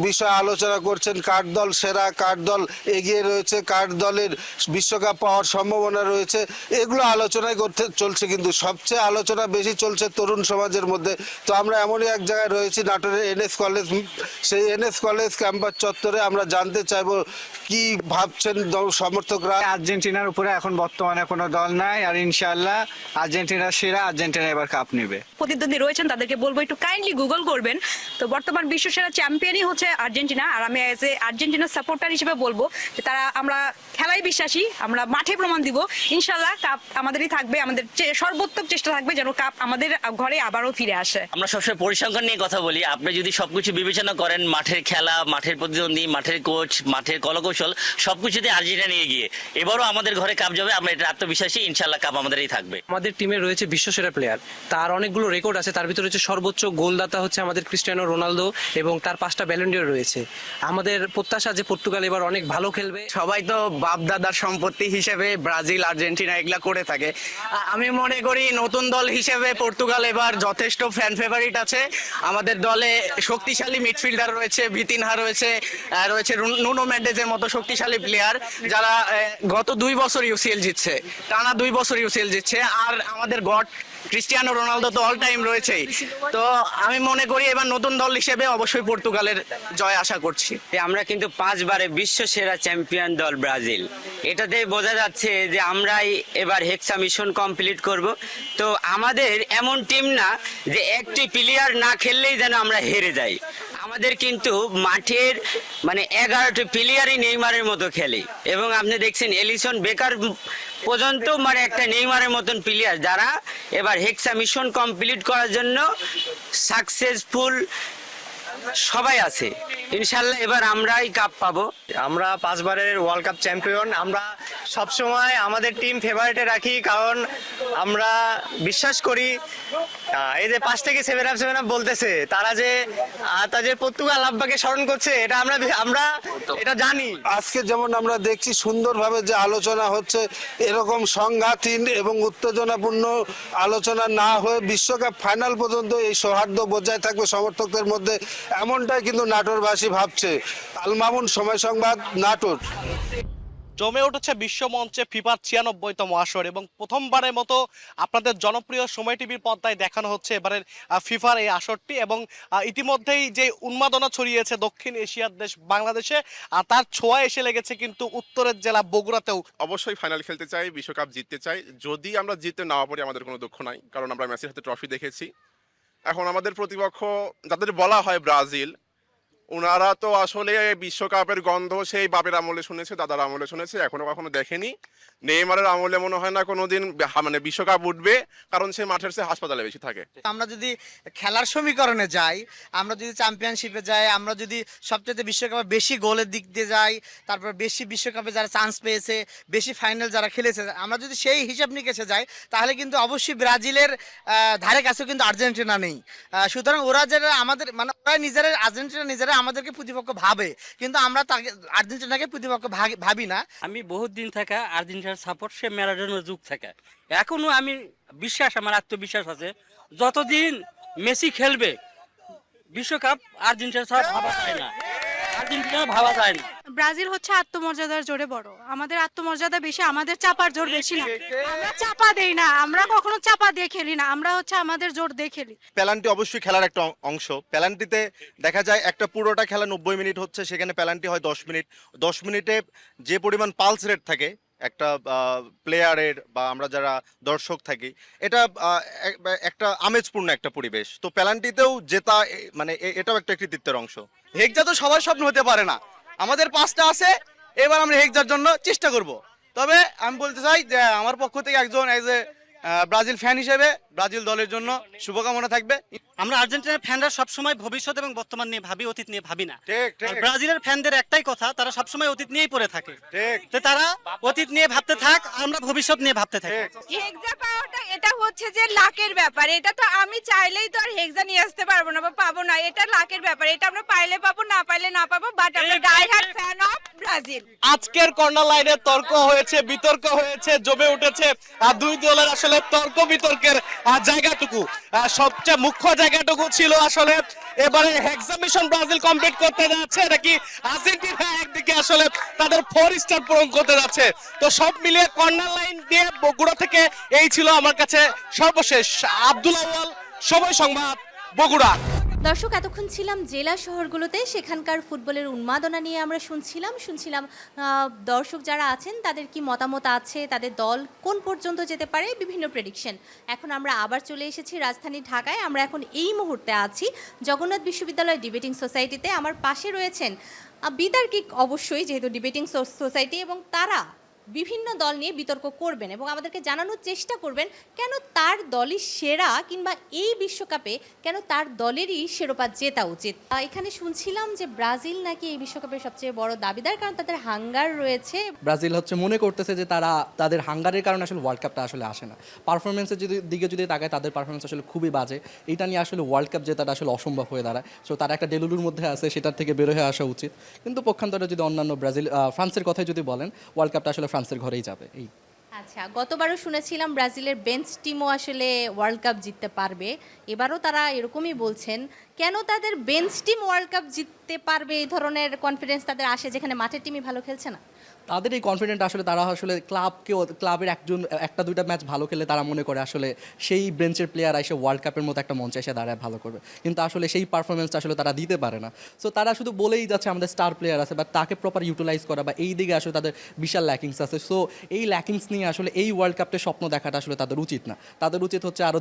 বিষয় আলোচনা করছেন। কার দল সেরা, কার দল এগিয়ে রয়েছে, কার দলের বিশ্বকাপ পাওয়ার সম্ভাবনা রয়েছে, এগুলো আলোচনায় করতে চলছে। কিন্তু সবচেয়ে আলোচনা বেশি চলছে তরুণ সমাজের মধ্যে। তো আমরা এমনই এক জায়গায় রয়েছি, নাটোরের NS কলেজ। সেই NS কলেজ ক্যাম্পাস চত্বরে আমরা জানতে চাইবো কি ভাবছেন সমর্থকরা। আর্জেন্টিনার উপরে এখন বর্তমানে কোনো দল নাই, আর ইনশাআল্লাহ আর্জেন্টিনা সেরা, আর্জেন্টিনা এবার কাপ নেবে। প্রতিদ্বন্দ্বী রয়েছেন তাদেরকে বলবো একটু কাইন্ডলি গুগল করবেন। তো বর্তমান বিশ্বসেরা চ্যাম্পিয়নই হচ্ছে আর্জেন্টিনা। আর আমি এজ এ আর্জেন্টিনার সাপোর্টার হিসেবে বলবো যে আমরা খেলায় বিশ্বাসী, আমরা মাঠে প্রমাণ দিব ইনশাআল্লাহ কাপ আমাদেরই থাকবে। আমাদের সর্বোত্তম চেষ্টা থাকবে যেন কাপ আমাদের ঘরে আবারও ফিরে আসে। আমরা সবসময় পরিসংখ্যান নিয়ে কথা বলি। আপনি যদি সবকিছু বিবেচনা করেন, মাঠের খেলা, মাঠের প্রতিদ্বন্দ্বী, মাঠের কোচ, মাঠের কলকৌশল, সবকিছুতে আর্জেন্টিনা নিয়ে গিয়ে এবারও আমাদের ঘরে কাপ যাবে। আমরা এটা আত্মবিশ্বাসী, ইনশাআল্লাহ কাপ আমাদেরই থাকবে। আমাদের টিমে রয়েছে বিশ্বসেরা প্লেয়ার, তার অনেকগুলো রেকর্ড আছে। তার ভিতরে হচ্ছে সর্বোচ্চ গোলদাতা হচ্ছে আমাদের ক্রিস্টিয়ানো রোনালদো, এবং তার 5টা ব্যালন ডিওর রয়েছে। আমাদের প্রত্যাশা যে পর্তুগাল এবার অনেক ভালো খেলবে। সবাই তো বাপ দাদার সম্পত্তি হিসেবে ব্রাজিল, আর্জেন্টিনা এগুলা করে থাকে। আমি মনে করি নতুন দল হিসেবে পর্তুগাল এবার যথেষ্ট ফ্যান ফেভারিট আছে। আমাদের দলে শক্তিশালী মিডফিল্ডার রয়েছে, ভিতিনহা রয়েছে, নুনো মেন্ডেজের মতো শক্তিশালী প্লেয়ার, যারা গত 2 বছর UCL জিতছে, টানা 2 বছর UCL জিতছে। আর আমাদের গড ক্রিস্টিয়ানো রোনালদো তো অল টাইম রয়েছেই। তো আমি মনে করি এবার নতুন দল হিসেবে অবশ্যই পর্তুগালের জয় আশা করছি। আমরা কিন্তু 5 বারে বিশ্ব সেরা চ্যাম্পিয়ন দল ব্রাজিল, এটাতে বোঝা যাচ্ছে যে আমরাই এবার হেক্সা মিশন কমপ্লিট করব। তো আমাদের এমন টিম না যে একটি প্লেয়ার না খেললেই যেন আমরা হেরে যাই। আমাদের কিন্তু মাঠের 11টি প্লেয়ারই নেইমারের মতো খেলে, এবং আপনি দেখছেন এলিসন বেকার পর্যন্ত একটা নেইমারের মতন প্লেয়ার, যারা এবার হেক্সা মিশন কমপ্লিট করার জন্য সাকসেসফুল সবাই আছে। ইনশাআল্লাহ এবার আমরাই কাপ পাবো। আমরা 5 বারের ওয়ার্ল্ড কাপ চ্যাম্পিয়ন। আমরা সবসময় আমাদের টিম ফেভারিটে রাখি, কারণ আমরা বিশ্বাস করি এই যে 5 থেকে 7 আপ বলতেছে, তারা যে তাদের পর্তুগাল আব্বাকে স্মরণ করছে, এটা আমরা এটা জানি। আজকে যেমন আমরা দেখছি সুন্দরভাবে যে আলোচনা হচ্ছে, এরকম সংঘাতহীন এবং উত্তেজনাপূর্ণ আলোচনা না হয়ে বিশ্বকাপ ফাইনাল পর্যন্ত এই সৌহার্দ্য বজায় থাকবে সমর্থকদের মধ্যে, এমনটাই কিন্তু নাটোরবাসী ভাবছে। আল মামুন, সময় সংবাদ, নাটোর। জমে উঠেছে বিশ্বমঞ্চে ফিফার 96তম আসর এবং প্রথমবারের মতো আপনাদের জনপ্রিয় সময় টিভির পর্দায় দেখানো হচ্ছে এবারের ফিফার এই আসরটি এবং ইতিমধ্যেই যে উন্মাদনা ছড়িয়েছে দক্ষিণ এশিয়ার দেশ বাংলাদেশে তার ছোঁয়া এসে লেগেছে কিন্তু উত্তরের জেলা বগুড়াতেও। অবশ্যই ফাইনাল খেলতে চাই, বিশ্বকাপ জিততে চাই। যদি আমরা জিততে না পারি আমাদের কোনো দুঃখ নাই, কারণ আমরা মেসির হাতে ট্রফি দেখেছি। এখন আমাদের প্রতিপক্ষ যাদের বলা হয় ব্রাজিল, ওনারা তো আসলে বিশ্বকাপের গন্ধ সেই বাপের আমলে শুনেছে, দাদার আমলে শুনেছে, এখনো কখনো দেখেনি। নেইমারের আমলে মনে হয় না কোনোদিন মানে বিশ্বকাপ উঠবে, কারণ সে মাঠের চেয়ে হাসপাতালে বেশি থাকে। আমরা যদি খেলার সমীকরণে যাই, আমরা যদি চ্যাম্পিয়নশিপে যাই, আমরা যদি সবচেয়ে বিশ্বকাপে বেশি গোলের দিক দিয়ে যাই, তারপর বেশি বিশ্বকাপে যারা চান্স পেয়েছে, বেশি ফাইনাল যারা খেলেছে, আমরা যদি সেই হিসাব নিকেশে যাই তাহলে কিন্তু অবশ্যই ব্রাজিলের ধারে কাছেও কিন্তু আর্জেন্টিনা নেই। সুতরাং ওরা যারা আমাদের মানে ওরা নিজেরা আর্জেন্টিনা নিজেরা আমাদেরকে প্রতিপক্ষ ভাবে, কিন্তু আমরা তাকে আর্জেন্টিনাকে প্রতিপক্ষ ভাবি না। আমি বহুত দিন থেকে আর্জেন্টিনার সাপোর্ট, সে ম্যারাডোনার যুগ থেকে এখনো আমি বিশ্বাস, আমার আত্মবিশ্বাস আছে যতদিন মেসি খেলবে বিশ্বকাপ আর্জেন্টিনা ছাড়া ভাবা যায় না, আর্জেন্টিনা ভাবা যায় না। ব্রাজিল হচ্ছে আত্মমর্যাদার জোরে বড়, আমাদের আত্মমর্যাদা বেশি, আমাদের চাপার জোর বেশি না। আমরা চাপা দেই না, আমরা কখনো চাপা দিয়ে খেলি না, আমরা হচ্ছে আমাদের জোর দিয়ে খেলি। পেনাল্টি অবশ্যই খেলার একটা অংশ। পেনাল্টিতে দেখা যায় একটা পুরোটা খেলা 90 মিনিট হচ্ছে, সেখানে পেনাল্টি হয় 10 মিনিট। 10 মিনিটে যে পরিমাণ পালস রেট থাকে একটা প্লেয়ারের বা আমরা যারা দর্শক থাকি, এটা একটা আমেজপূর্ণ একটা পরিবেশ। তো পেনাল্টিতেও জেতা মানে এটাও একটা কৃতিত্বের অংশ। হেক্সা তো সবার স্বপ্ন হতে পারে না, আমাদের 5টা আছে, এবার আমরা হেক্সার জন্য চেষ্টা করব। তবে আমি বলতে চাই যে আমার পক্ষ থেকে একজন ব্রাজিল ফ্যান হিসেবে ব্রাজিল দলের জন্য শুভকামনা থাকবে। আমরা আর্জেন্টিনার ফ্যানরা সবসময় ভবিষ্যৎ এবং বর্তমান নিয়ে ভাবি, অতীত নিয়ে ভাবি না। ঠিক। ব্রাজিলের ফ্যানদের একটাই কথা, তারা সবসময় অতীত নিয়েই পড়ে থাকে। ঠিক। তো তারা অতীত নিয়ে ভাবতে থাক, আমরা ভবিষ্যৎ নিয়ে ভাবতে থাকি। হেক্সা পাওয়াটা এটা হচ্ছে যে লাকের ব্যাপার, এটা তো আমি চাইলেই তো আর হেক্সা নিয়ে আসতে পারবো না বা পাবো না, এটা লাকের ব্যাপার, এটা আমরা পাইলে পাবো না পাইলে না পাবো, বাট আমরা die hard fan of Brazil. আজকের কর্নার লাইনে তর্ক হয়েছে, বিতর্ক হয়েছে, জমে উঠেছে দুই দলের আসলে তর্ক বিতর্কের জায়গাটুকু। সবচেয়ে মুখ্য জায়গাটুকু ছিল আসলে এবারে হেক্সা মিশন ব্রাজিল কমপ্লিট করতে যাচ্ছে নাকি আর্জেন্টিনা একদিকে আসলে তাদের 4 স্টার পূরণ করতে যাচ্ছে। তো সব মিলিয়ে কর্নার লাইন দিয়ে বগুড়া থেকে এই ছিল আমার কাছে সর্বশেষ। আব্দুল আউয়াল, সময় সংবাদ, বগুড়া। দর্শক, এতক্ষণ ছিলাম জেলা শহরগুলোতে, সেখানকার ফুটবলের উন্মাদনা নিয়ে আমরা শুনছিলাম দর্শক যারা আছেন তাদের কি মতামত আছে, তাদের দল কোন পর্যন্ত যেতে পারে, বিভিন্ন প্রেডিকশন। এখন আমরা আবার চলে এসেছি রাজধানী ঢাকায়। আমরা এখন এই মুহূর্তে আছি জগন্নাথ বিশ্ববিদ্যালয় ডিবেটিং সোসাইটিতে। আমার পাশে রয়েছেন বিতার্কিক, অবশ্যই যেহেতু ডিবেটিং সোসাইটি, এবং তারা বিভিন্ন দল নিয়ে বিতর্ক করবেন এবং আমাদেরকে জানানোর চেষ্টা করবেন কেন তার দলই সেরা, কিংবা এই বিশ্বকাপে কেন তার দলেরই শিরোপা জেতা উচিত। এখানে শুনছিলাম যে ব্রাজিল নাকি এই বিশ্বকাপের সবচেয়ে বড় দাবিদার, কারণ তাদের হাঙ্গার রয়েছে। ব্রাজিল হচ্ছে মনে করতেছে যে তাদের হাঙ্গারের কারণে আসলে ওয়ার্ল্ড কাপটা আসলে আসে না। পারফরমেন্সের দিকে যদি তাকায়, তাদের পারফরমেন্স আসলে খুবই বাজে। এটা নিয়ে আসলে ওয়ার্ল্ড কাপ জেতাটা আসলে অসম্ভব হয়ে দাঁড়ায়। সো তারা একটা ডেলুলুর মধ্যে আছে, সেটার থেকে বের হয়ে আসা উচিত। কিন্তু পক্ষান্তরে যদি অন্যান্য ফ্রান্সের কথাই যদি বলেন, ওয়ার্ল্ড কাপটা আসলে ফ্রান্সের ঘরেই যাবে। এই আচ্ছা, গতবারও শুনেছিলাম ব্রাজিলের বেঞ্চ টিমও আসলে ওয়ার্ল্ড কাপ জিততে পারবে, এবারও তারা এরকমমই বলছেন। কেন তাদের বেঞ্চ টিম ওয়ার্ল্ড কাপ জিততে পারবে এই ধরনের কনফিডেন্স তাদের আসে, যেখানে মাঠের টিমই ভালো খেলছে না? তাদের এই কনফিডেন্ট আসলে তারা আসলে ক্লাবের একটা দুইটা ম্যাচ ভালো খেলে তারা মনে করে আসলে সেই বেঞ্চের প্লেয়ার এসে ওয়ার্ল্ড কাপের মতো একটা মঞ্চে এসে দাঁড়ায় ভালো করবে, কিন্তু আসলে সেই পারফরমেন্সটা আসলে তারা দিতে পারে না। সো তারা শুধু বলেই যাচ্ছে আমাদের স্টার প্লেয়ার আছে, বা তাকে প্রপার ইউটিলাইজ করা বা এই দিকে আসলে তাদের বিশাল ল্যাকিংস আছে। সো এই ল্যাকিংস নিয়ে আসলে এই ওয়ার্ল্ড কাপটা স্বপ্ন দেখাটা আসলে তাদের উচিত না। তাদের উচিত হচ্ছে আরও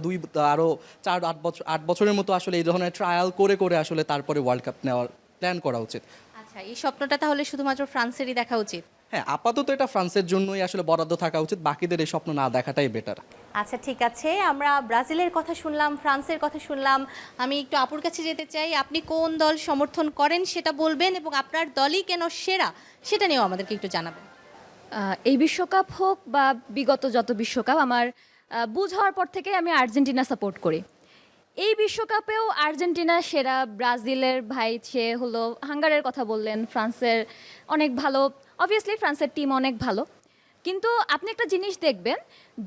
8 বছরের মতো আসলে এই ধরনের ট্রায়াল করে আসলে তারপরে ওয়ার্ল্ড কাপ নেওয়ার প্ল্যান করা উচিত। আচ্ছা, এই স্বপ্নটা তাহলে শুধুমাত্র ফ্রান্সেরই দেখা উচিত? হ্যাঁ, আপাতত এটা ফ্রান্সের জন্যই আসলে বরাদ্দ থাকা উচিত, বাকিদের এই স্বপ্ন না দেখাটাই বেটার। আচ্ছা, ঠিক আছে, আমরা ব্রাজিলের কথা শুনলাম, ফ্রান্সের কথা শুনলাম। আমি একটু আপুর কাছে যেতে চাই। আপনি কোন দল সমর্থন করেন সেটা বলবেন, এবং আপনার দলই কেন সেরা সেটা নিয়েও আমাদেরকে একটু জানাবেন। এই বিশ্বকাপ হোক বা বিগত যত বিশ্বকাপ, আমার বুঝ হওয়ার পর থেকে আমি আর্জেন্টিনা সাপোর্ট করি। এই বিশ্বকাপেও আর্জেন্টিনা সেরা। ব্রাজিলের ভাই সে হলো, হাঙ্গারের কথা বললেন, ফ্রান্সের অনেক ভালো, অবভিয়াসলি ফ্রান্সের টিম অনেক ভালো। কিন্তু আপনি একটা জিনিস দেখবেন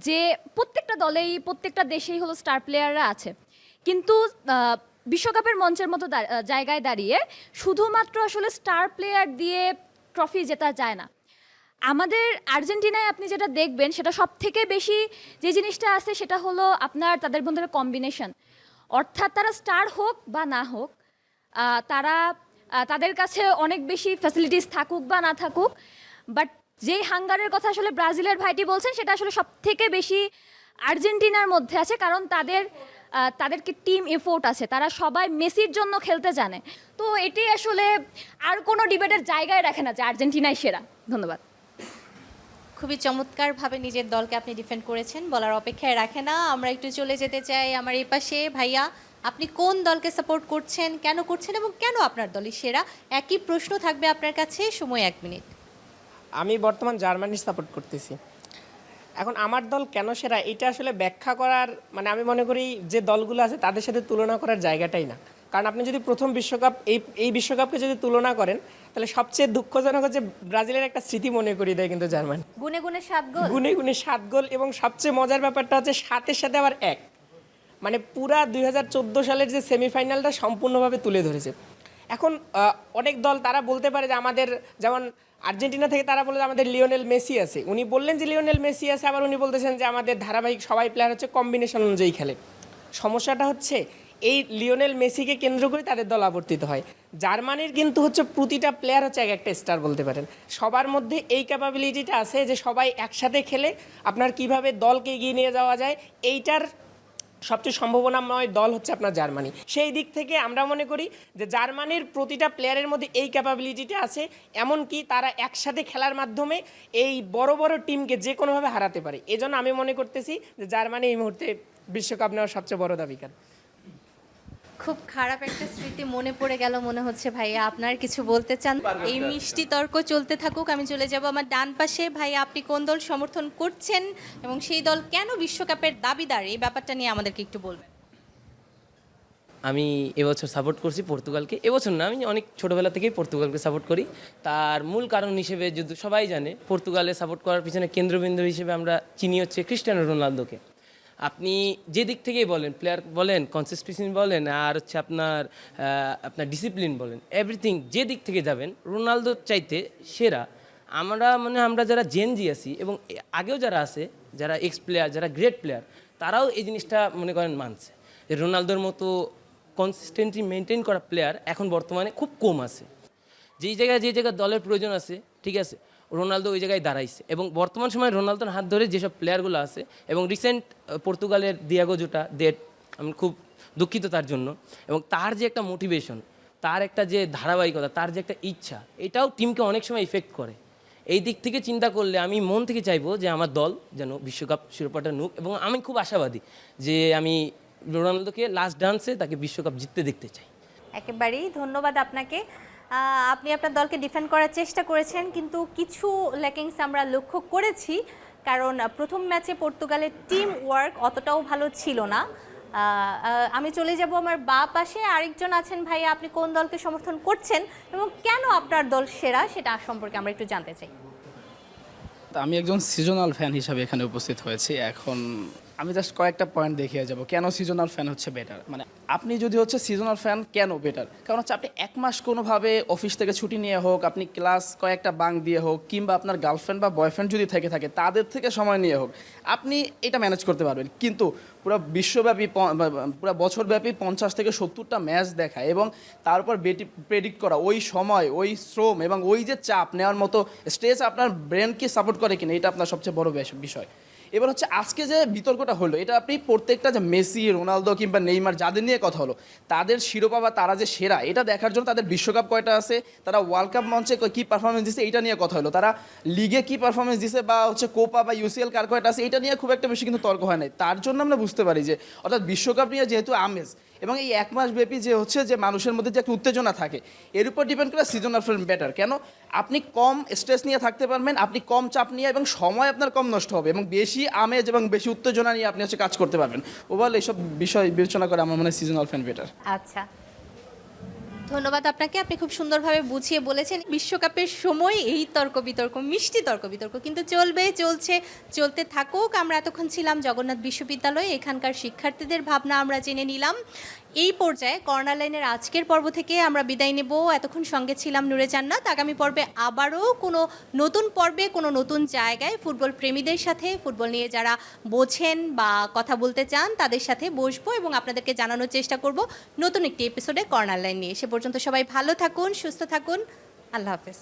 যে প্রত্যেকটা দলেই প্রত্যেকটা দেশেই হলো স্টার প্লেয়াররা আছে, কিন্তু বিশ্বকাপের মঞ্চের মতো জায়গায় দাঁড়িয়ে শুধুমাত্র আসলে স্টার প্লেয়ার দিয়ে ট্রফি জেতা যায় না। আমাদের আর্জেন্টিনায় আপনি যেটা দেখবেন সেটা সব থেকে বেশি যে জিনিসটা আছে সেটা হলো আপনার তাদের মধ্যে কম্বিনেশন। অর্থাৎ তারা স্টার হোক বা না হোক, তারা তাদের কাছে অনেক বেশি ফ্যাসিলিটিস থাকুক বা না থাকুক, বাট যেই হাঙ্গারের কথা আসলে ব্রাজিলের ভাইটি বলছেন সেটা আসলে সব থেকে বেশি আর্জেন্টিনার মধ্যে আছে, কারণ তাদেরকে টিম এফোর্ট আছে, তারা সবাই মেসির জন্য খেলতে জানে। তো এটি আসলে আর কোনো ডিবেটের জায়গায় রাখে না যে আর্জেন্টিনাই সেরা। ধন্যবাদ। খুবই চমৎকারভাবে নিজের দলকে আপনি ডিফেন্ড করেছেন, বলার অপেক্ষায় রাখে না। আমরা একটু চলে যেতে চাই আমার এই পাশে। ভাইয়া, আপনি কোন দলকে সাপোর্ট করছেন, কেন করছেন এবং কেন আপনার দলই সেরা? একই প্রশ্ন থাকবে আপনার কাছে, সময় 1 মিনিট। আমি বর্তমান জার্মানির সাপোর্ট করতেছি। এখন আমার দল কেন সেরা এটা আসলে ব্যাখ্যা করার মানে আমি মনে করি যে দলগুলো আছে তাদের সাথে তুলনা করার জায়গাটাই না। কারণ আপনি যদি প্রথম বিশ্বকাপ এই বিশ্বকাপকে যদি তুলনা করেন তাহলে সবচেয়ে দুঃখজনক হচ্ছে ব্রাজিলের একটা স্মৃতি মনে করিয়ে দেয় কিন্তু জার্মানি। গুনে গুনে 7 গোল, গুনে গুনে 7 গোল, এবং সবচেয়ে মজার ব্যাপারটা হচ্ছে 7-এর সাথে আবার 1, মানে পুরা 2014 সালের যে সেমিফাইনালটা সম্পূর্ণভাবে তুলে ধরেছে। এখন অনেক দল তারা বলতে পারে যে আমাদের, যেমন আর্জেন্টিনা থেকে তারা বলে যে আমাদের লিওনেল মেসি আছে, উনি বললেন যে লিওনেল মেসি আছে, আবার উনি বলতেছেন যে আমাদের ধারাবাহিক সবাই প্লেয়ার হচ্ছে কম্বিনেশন অনুযায়ী খেলে। সমস্যাটা হচ্ছে এই লিওনেল মেসিকে কেন্দ্র করে তাদের দল আবর্তিত হয়। জার্মানির কিন্তু হচ্ছে প্রতিটা প্লেয়ার হচ্ছে এক একটা স্টার বলতে পারেন, সবার মধ্যে এই ক্যাপাবিলিটিটা আছে যে সবাই একসাথে খেলে আপনার কিভাবে দলকে এগিয়ে নিয়ে যাওয়া যায়, এইটার সবচেয়ে সম্ভাবনাময় দল হচ্ছে আপনার জার্মানি। সেই দিক থেকে আমরা মনে করি যে জার্মানির প্রতিটা প্লেয়ারের মধ্যে এই ক্যাপাবিলিটিটা আছে, এমনকি তারা একসাথে খেলার মাধ্যমে এই বড় বড় টিমকে যে কোনোভাবে হারাতে পারে। এজন্য আমি মনে করতেছি যে জার্মানি এই মুহূর্তে বিশ্বকাপ নেওয়ার সবচেয়ে বড় দাবিকার। খুব খারাপ একটা স্মৃতি মনে পড়ে গেল মনে হচ্ছে। ভাইয়া, আপনার কিছু বলতে চান? এই মিষ্টি তর্ক চলতে থাকুক, আমি চলে যাব আমার ডান পাশে। ভাইয়া, আপনি কোন দল সমর্থন করছেন এবং সেই দল কেন বিশ্বকাপের দাবিদার, এই ব্যাপারটা নিয়ে আমাদেরকে একটু বলবেন। আমি এবছর সাপোর্ট করছি পর্তুগালকে। এবছর না, আমি অনেক ছোটোবেলা থেকেই পর্তুগালকে সাপোর্ট করি। তার মূল কারণ হিসেবে যদি সবাই জানে, পর্তুগালে সাপোর্ট করার পিছনে কেন্দ্রবিন্দু হিসেবে আমরা চিনি হচ্ছে ক্রিস্টিয়ানো রোনালদোকে। আপনি যে দিক থেকেই বলেন, প্লেয়ার বলেন, কনসিস্টেন্সি বলেন, আর হচ্ছে আপনার ডিসিপ্লিন বলেন, এভরিথিং যে দিক থেকে যাবেন রোনালদোর চাইতে সেরা। আমরা যারা জেনজি আছি এবং আগেও যারা আছে, যারা এক্স প্লেয়ার, যারা গ্রেট প্লেয়ার, তারাও এই জিনিসটা মনে করেন মানছে যে রোনালদোর মতো কনসিস্টেন্সি মেনটেন করা প্লেয়ার এখন বর্তমানে খুব কম আছে। যে জায়গায় দলের প্রয়োজন আছে, ঠিক আছে, রোনালদো ওই জায়গায় দাঁড়াইছে। এবং বর্তমান সময়ে রোনালদোর হাত ধরে যেসব প্লেয়ারগুলো আছে, এবং রিসেন্ট পর্তুগালের দিয়াগো জোটা আমি খুব দুঃখিত তার জন্য, এবং তার যে একটা মোটিভেশন, তার একটা যে ধারাবাহিকতা, তার যে একটা ইচ্ছা, এটাও টিমকে অনেক সময় ইফেক্ট করে। এই দিক থেকে চিন্তা করলে আমি মন থেকে চাইবো যে আমার দল যেন বিশ্বকাপ শিরোপাটা নুক, এবং আমি খুব আশাবাদী যে আমি রোনালদোকে লাস্ট ডান্সে তাকে বিশ্বকাপ জিততে দেখতে চাই। একেবারেই ধন্যবাদ আপনাকে। আপনি আপনার দলকে ডিফেন্ড করার চেষ্টা করেছেন, কিন্তু কিছু ল্যাকিংস আমরা লক্ষ্য করেছি, কারণ প্রথম ম্যাচে পর্তুগালের টিম ওয়ার্ক অতটাও ভালো ছিল না। আমি চলে যাব আমার বা পাশে। আরেকজন আছেন। ভাইয়া, আপনি কোন দলকে সমর্থন করছেন এবং কেন আপনার দল সেরা সেটা সম্পর্কে আমরা একটু জানতে চাই। আমি একজন সিজনাল ফ্যান হিসাবে এখানে উপস্থিত হয়েছি। এখন আমি জাস্ট কয়েকটা পয়েন্ট দেখিয়ে যাব কেন সিজনাল ফ্যান হচ্ছে বেটার। মানে আপনি যদি হচ্ছে সিজনাল ফ্যান কেন বেটার, কারণ হচ্ছে আপনি 1 মাস কোনোভাবে অফিস থেকে ছুটি নিয়ে হোক, আপনি ক্লাস কয়েকটা বাঙ্ক দিয়ে হোক, কিংবা আপনার গার্লফ্রেন্ড বা বয়ফ্রেন্ড যদি থাকে তাদের থেকে সময় নিয়ে হোক, আপনি এটা ম্যানেজ করতে পারবেন। কিন্তু পুরো বিশ্বব্যাপী পুরো বছরব্যাপী 50 থেকে 70টা ম্যাচ দেখা এবং তারপর প্রেডিক্ট করা, ওই সময়, ওই শ্রম এবং ওই যে চাপ নেওয়ার মতো স্ট্রেস আপনার ব্রেনকে সাপোর্ট করে কিনা, এটা আপনার সবচেয়ে বড় বিষয়। এবার হচ্ছে আজকে যে বিতর্কটা হলো, এটা আপনি প্রত্যেকটা যে মেসি, রোনালদো কিংবা নেইমার যাদের নিয়ে কথা হলো, তাদের শিরোপা বা তারা যে সেরা এটা দেখার জন্য তাদের বিশ্বকাপ কয়টা আছে, তারা ওয়ার্ল্ড কাপ মঞ্চে কী পারফরমেন্স দিচ্ছে এটা নিয়ে কথা হলো, তারা লিগে কী পারফরমেন্স দিচ্ছে, বা হচ্ছে কোপা বা ইউসিএল কার কয়টা আছে এটা নিয়ে খুব একটা বেশি কিন্তু তর্ক হয় নাই। তার জন্য আমরা বুঝতে পারি যে অর্থাৎ বিশ্বকাপ নিয়ে যেহেতু আমেজ এবং এই 1 মাস ব্যাপী যে হচ্ছে যে মানুষের মধ্যে যে একটা উত্তেজনা থাকে, এর উপর ডিপেন্ড করে সিজনাল ফিল্ম বেটার। কেন? আপনি কম স্ট্রেস নিয়ে থাকতে পারবেন, আপনি কম চাপ নিয়ে, এবং সময় আপনার কম নষ্ট হবে, এবং বেশি আমেজ এবং বেশি উত্তেজনা নিয়ে আপনি হচ্ছে কাজ করতে পারবেন। ওভারঅল এইসব বিষয় বিবেচনা করে আমার মনে হয় সিজনাল ফ্যান বেটার। আচ্ছা, ধন্যবাদ আপনাকে। আপনি খুব সুন্দরভাবে বুঝিয়ে বলেছেন। বিশ্বকাপের সময় এই তর্ক বিতর্ক, মিষ্টি তর্ক বিতর্ক কিন্তু চলতে থাকুক। আমরা এতক্ষণ ছিলাম জগন্নাথ বিশ্ববিদ্যালয়ে, এখানকার শিক্ষার্থীদের ভাবনা আমরা জেনে নিলাম। এই পর্যায়ে কর্নার লাইনের আজকের পর্ব থেকে আমরা বিদায় নেব। এতক্ষণ সঙ্গে ছিলাম নূরে জান্নাত। আগামী পর্বে আবারও কোনো নতুন পর্বে কোনো নতুন জায়গায় ফুটবল প্রেমীদের সাথে, ফুটবল নিয়ে যারা বোঝেন বা কথা বলতে চান তাদের সাথে বসবো এবং আপনাদেরকে জানানোর চেষ্টা করব নতুন একটি এপিসোডে কর্নার লাইন নিয়ে। সে পর্যন্ত সবাই ভালো থাকুন, সুস্থ থাকুন। আল্লাহ হাফেজ।